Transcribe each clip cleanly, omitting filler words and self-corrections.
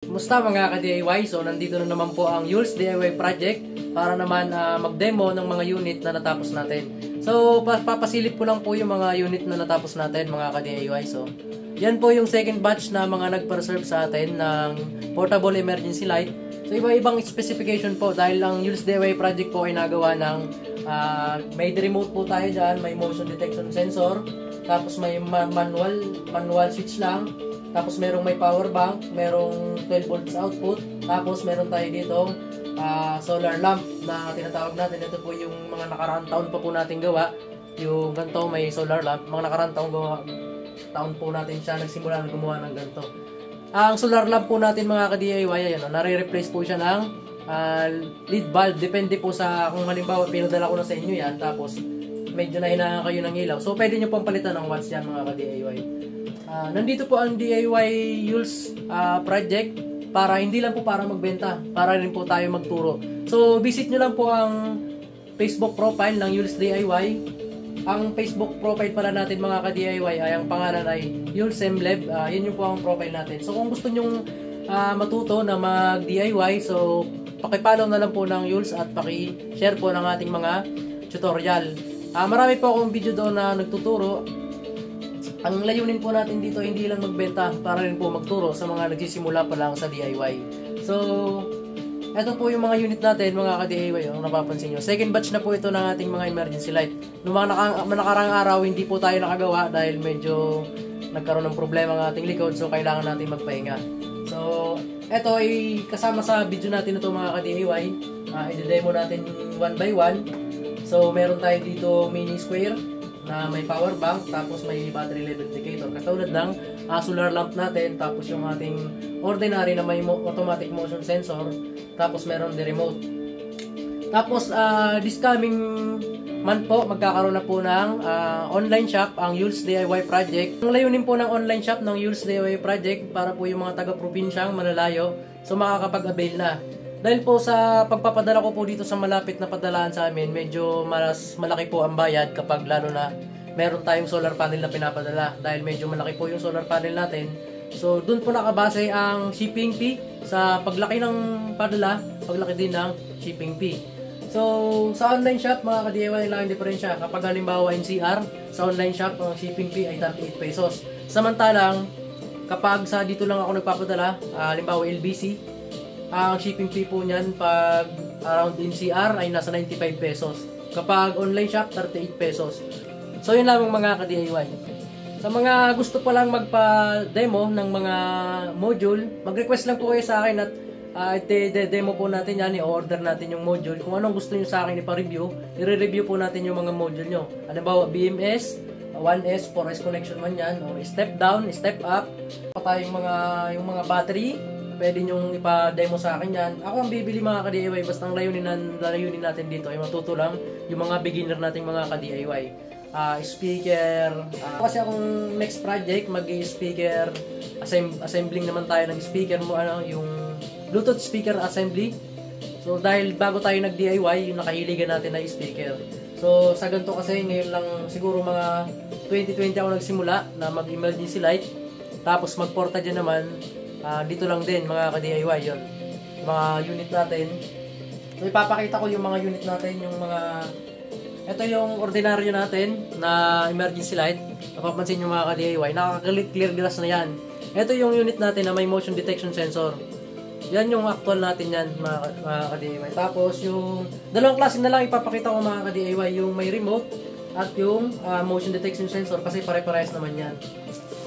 Kumusta mga ka-DIY? So nandito na naman po ang Yules DIY project para naman mag-demo ng mga unit na natapos natin. So papasilip ko lang po yung mga unit na natapos natin mga ka-DIY. So yan po yung second batch na mga nagpa-reserve sa atin ng portable emergency light. So iba-ibang specification po dahil ang Yules DIY project po ay nagawa ng may remote po tayo dyan, may motion detection sensor, tapos may manual switch lang. Tapos merong may power bank, merong 12 volts output, tapos meron tayo dito solar lamp na tinatawag natin. Ito po yung mga nakaraang taon pa po natin gawa. Yung ganito may solar lamp, mga nakaraang taon po natin siya nagsimula na gumawa ng ganito. Ang solar lamp po natin mga ka-DIY, ayan, nare-replace po siya ng LED bulb. Depende po sa kung halimbawa pinadala ko na sa inyo yan, tapos medyo nahinaan kayo ng ilaw. So pwede nyo pong palitan ng watts yan mga ka-DIY. Nandito po ang DIY Yules project para hindi lang po para magbenta, para rin po tayo magturo. So visit nyo lang po ang Facebook profile ng Yules DIY. Ang Facebook profile pala natin mga ka-DIY ay ang pangalan ay Yules Mleb. Yun yung po ang profile natin. So kung gusto nyong matuto na mag-DIY, so paki-follow na lang po ng Yules at paki-share po ng ating mga tutorial. Marami po akong video doon na nagtuturo. Ang layunin po natin dito hindi lang magbenta, para rin po magturo sa mga nagsisimula pa lang sa DIY. So, ito po yung mga unit natin mga ka-DIY, ang napapansin nyo. Second batch na po ito ng ating mga emergency light. Noong mga nakarang araw, hindi po tayo nakagawa dahil medyo nagkaroon ng problema ang ating likod, so kailangan natin magpahinga. So, ito ay kasama sa video natin ito mga ka-DIY. I-demo natin one by one. So, meron tayo dito mini square na may power bank, tapos may battery level indicator katulad ng solar lamp natin, tapos yung ating ordinary na may automatic motion sensor, tapos meron din remote. Tapos this coming month po magkakaroon na po ng online shop ang Yules DIY project. Ang layunin po ng online shop ng Yules DIY project para po yung mga taga-probinsyang malalayo so makakapag-avail na. Dahil po sa pagpapadala ko po dito sa malapit na padalaan sa amin, medyo mas malaki po ang bayad kapag lalo na meron tayong solar panel na pinapadala. Dahil medyo malaki po yung solar panel natin. So, dun po nakabase ang shipping fee. Sa paglaki ng padala, paglaki din ng shipping fee. So, sa online shop, mga ka-DIY, lang ang diferensya. Kapag halimbawa NCR, sa online shop, ang shipping fee ay 38 pesos. Samantalang, kapag sa dito lang ako nagpapadala, halimbawa LBC, ang shipping fee po niyan pag around NCR ay nasa 95 pesos. Kapag online shop, 38 pesos. So yun lang mga ka-DIY. Sa mga gusto pa lang magpa-demo ng mga module, mag-request lang po kayo sa akin at i-demo po natin yan, i-order natin yung module. Kung anong gusto niyo sa akin ipa-review, i-review po natin yung mga module nyo. Halimbawa BMS, 1S, 4S connection man yan, o step down, step up. Pa tayong yung mga battery, pwede nyong ipa-demo sa akin yan. Ako ang bibili mga ka-DIY, basta ang layunin natin dito ay matuto lang yung mga beginner nating mga ka-DIY. Speaker, kasi akong next project, mag-speaker, assembling naman tayo ng speaker mo, yung Bluetooth speaker assembly. So dahil bago tayo nag-DIY, yung nakahiligan natin na speaker. So sa ganito kasi, ngayon lang siguro mga 2020 ako nagsimula na mag-emergency light. Tapos magporta dyan naman, dito lang din mga ka-DIY yun. Mga unit natin. So ipapakita ko yung mga unit natin, yung mga ito yung ordinaryo natin na emergency light. Napapansin nyo mga ka-DIY, nakaka-clear glass na yan. Ito yung unit natin na may motion detection sensor. Yan yung actual natin yan mga ka-DIY. Tapos yung dalawang klase na lang ipapakita ko mga ka-DIY, yung may remote at yung motion detection sensor kasi pare-parehas naman yan.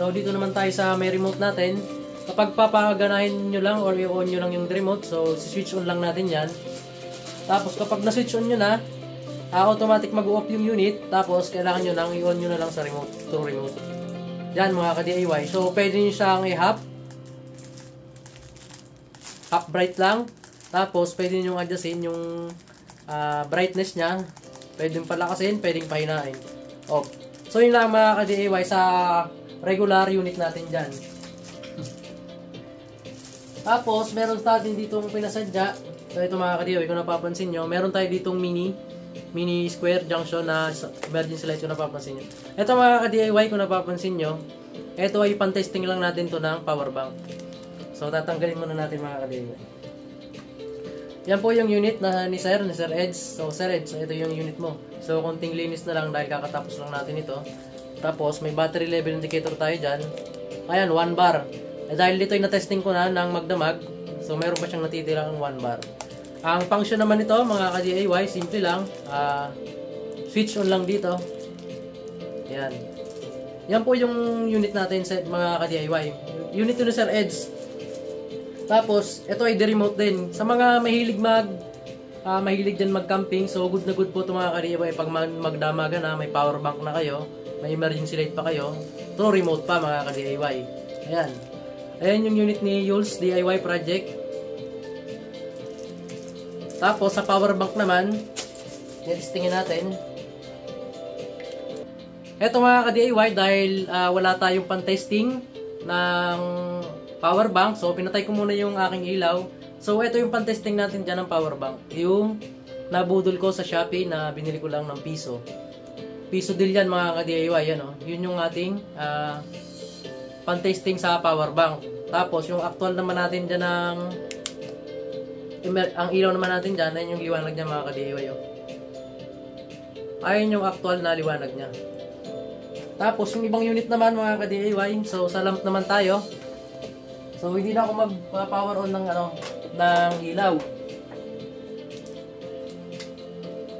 So dito naman tayo sa may remote natin. Kapag papaganahin nyo lang or i-on nyo lang yung remote, so switch on lang natin yan. Tapos kapag na-switch on nyo na, automatic mag-off yung unit. Tapos kailangan nyo lang i-on nyo na lang sa remote, through remote. Yan mga ka-DIY. So pwede nyo siyang i-half bright lang. Tapos pwede nyo adjustin yung brightness nya. Pwede nyo palakasin, pwede nyo pahinain. Off. So yun lang mga ka-DIY sa regular unit natin dyan. Tapos, meron natin ditong pinasadya. So, ito mga ka-DIY, kung napapansin nyo, meron tayo ditong mini square junction na emergency light kung napapansin nyo. Ito mga ka-DIY, kung napapansin nyo, ito ay pan-testing lang natin to ng power bank. So tatanggalin muna natin mga ka-DIY. Yan po yung unit na ni Sir Eds. So Sir Eds, ito yung unit mo. So konting linis na lang dahil kakatapos lang natin ito. Tapos may battery level indicator tayo dyan. Ayan, 1 bar. Dahil dito ay na-testing ko na ng magdamag. So meron pa siyang natitirang 1 bar. Ang function naman nito mga ka-DIY, simple lang. Switch on lang dito. Yan. Yan po yung unit natin mga ka-DIY. Unit to ni Sir Eds. Tapos, ito ay the-remote din. Sa mga mahilig din mag-camping, so good na good po ito mga ka-DIY. Pag magdamagan na, may power bank na kayo, may emergency light pa kayo, true remote pa mga ka-DIY. Ayan. Ayan yung unit ni Yules DIY Project. Tapos, sa power bank naman, testingin natin. Ito mga ka-DIY, dahil wala tayong pan-testing ng power bank, so pinatay ko muna yung aking ilaw. So ito yung pan-testing natin dyan ng power bank. Yung nabudol ko sa Shopee na binili ko lang ng piso. Piso deal yan mga ka-DIY, yan, oh. Yun yung ating pan-testing sa power bank. Tapos yung actual naman natin dyan ng ang ilaw naman natin dyan, ayun yung liwanag niya mga ka-DIY, oh. Ayun yung actual na liwanag niya. Tapos yung ibang unit naman mga ka-DIY, so sa lamp naman tayo. So hindi na ako mag-power on ng ilaw.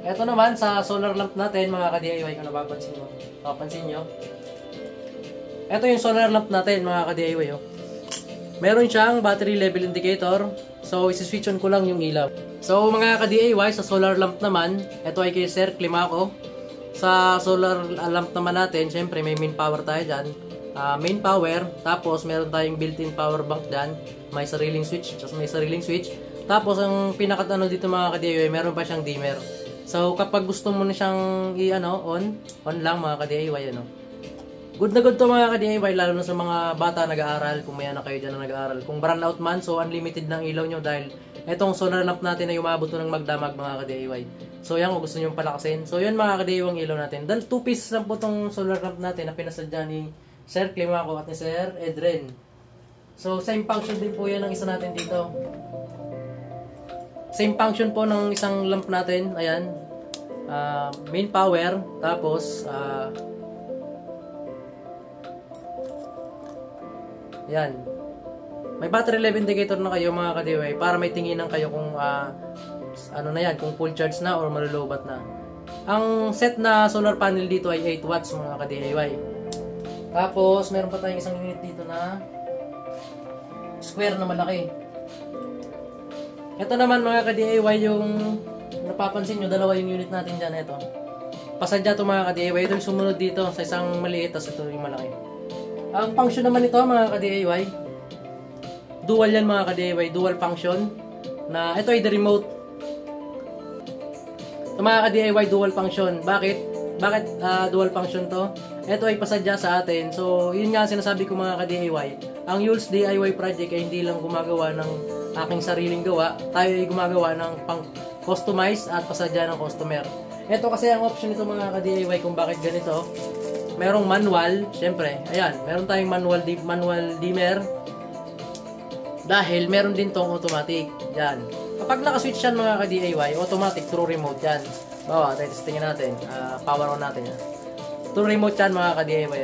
Ito naman sa solar lamp natin mga ka-DIY, kung napapansin nyo. Ito yung solar lamp natin mga ka-DIY, oh. Meron siyang battery level indicator. So isi-switch on ko lang yung ilaw. So mga ka-DIY, sa solar lamp naman, ito ay kay Sir Climaco. Sa solar lamp naman natin, syempre may main power tayo dyan. Main power, tapos meron tayong built-in power bank dyan. May sariling switch, Tapos ang pinakat dito mga ka-DIY, meron pa siyang dimmer. So kapag gusto mo na siyang on lang mga ka-DIY, good na good to mga ka-DIY, lalo na sa mga bata nag-aaral, kung may anak kayo dyan na nag-aaral. Kung brand out man, so unlimited ng ilaw nyo dahil etong solar lamp natin ay umabot ng magdamag mga ka-DIY. So yan, kung gusto nyo palakasin. So yan mga ka-DIY ang ilaw natin. Dahil 2 pieces lang po itong solar lamp natin na pinasadya ni Sir Climaco at ni Sir Edren. So same function din po yan ng isa natin dito. Same function po ng isang lamp natin. Ayan. Main power. Tapos yan. May battery level indicator na kayo mga ka-DIY para may tinginan kayo kung kung full charge na or malulubat na. Ang set na solar panel dito ay 8 watts mga ka-DIY. Tapos meron pa tayong isang unit dito na square na malaki. Ito naman mga ka-DIY yung napapansin nyo, dalawa yung unit natin dyan. Ito. Pasadya ito mga ka-DIY. Ito yung sumunod dito sa isang maliit, tapos ito yung malaki. Ang function naman ito mga ka-DIY, dual yan mga ka-DIY, dual function. Na ito ay the remote. Ito mga ka-DIY, dual function. Bakit dual function to? Ito ay pasadya sa atin. So yun nga sinasabi ko mga ka-DIY. Ang Yules DIY project ay hindi lang gumagawa ng aking sariling gawa. Tayo ay gumagawa ng pang-customize at pasadya ng customer. Ito kasi ang option nito mga ka-DIY kung bakit ganito. Merong manual, syempre, ayan, meron tayong manual dimmer. Dahil meron din tong automatic. Yan. Kapag naka-switch yan mga ka-DIY, automatic through remote yan. Bawa, testingin natin. Power on natin yan. Through remote yan mga ka-DIY.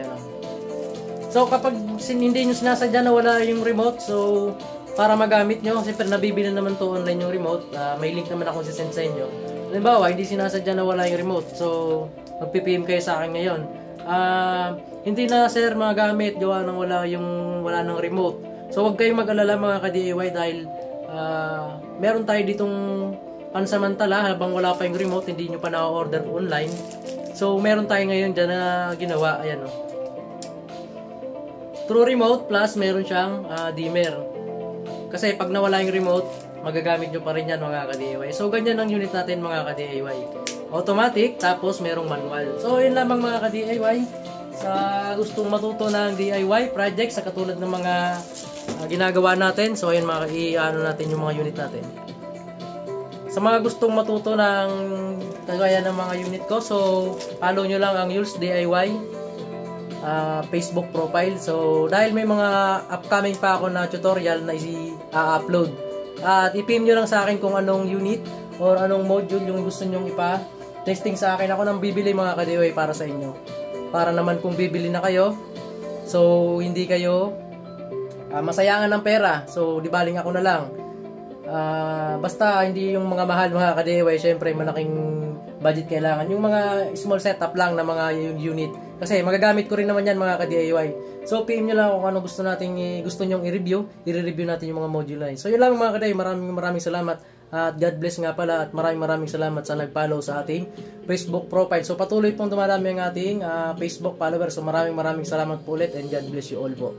So kapag hindi nyo sinasadya na wala yung remote, so para magamit nyo, siyempre nabibili naman to online yung remote. May link naman ako sisend sa inyo. Halimbawa, hindi sinasadya na wala yung remote. So mag-PPM kayo sa akin ngayon. Hindi na sir magamit gawa ng wala ng remote. So wag kayong mag-alala mga ka-DIY dahil meron tayo ditong pansamantala habang wala pa yung remote, hindi nyo pa na-order online. So meron tayo ngayon dyan na ginawa. Ayan, oh. True remote plus meron siyang dimmer. Kasi pag nawala yung remote, magagamit nyo pa rin yan mga ka-DIY. So ganyan ang unit natin mga ka-DIY. Automatic, tapos merong manual. So yun lamang mga ka-DIY. Sa gustong matuto ng DIY project sa katulad ng mga ginagawa natin. So ayun i-ano natin yung mga unit natin. Sa mga gustong matuto ng kagaya ng mga unit ko, so follow nyo lang ang Yules DIY. Facebook profile. So dahil may mga upcoming pa ako na tutorial na i-upload, at i-PM nyo lang sa akin kung anong unit or anong module yung gusto nyong ipa-testing sa akin. Ako nang bibili mga ka-DIY para sa inyo. Para naman kung bibili na kayo, so hindi kayo masayangan ng pera. So di baling ako na lang. Basta hindi yung mga mahal mga ka-DIY, syempre malaking budget kailangan. Yung mga small setup lang na mga unit. Kasi magagamit ko rin naman yan mga ka-DIY. So PM nyo lang kung ano gusto nyong i-review. I-review natin yung mga module na yun. So yun lang mga ka-DIY, maraming salamat. At God bless nga pala, at maraming salamat sa nag-follow sa ating Facebook profile. So patuloy pong dumarami ang ating Facebook followers. So maraming salamat po ulit, and God bless you all po.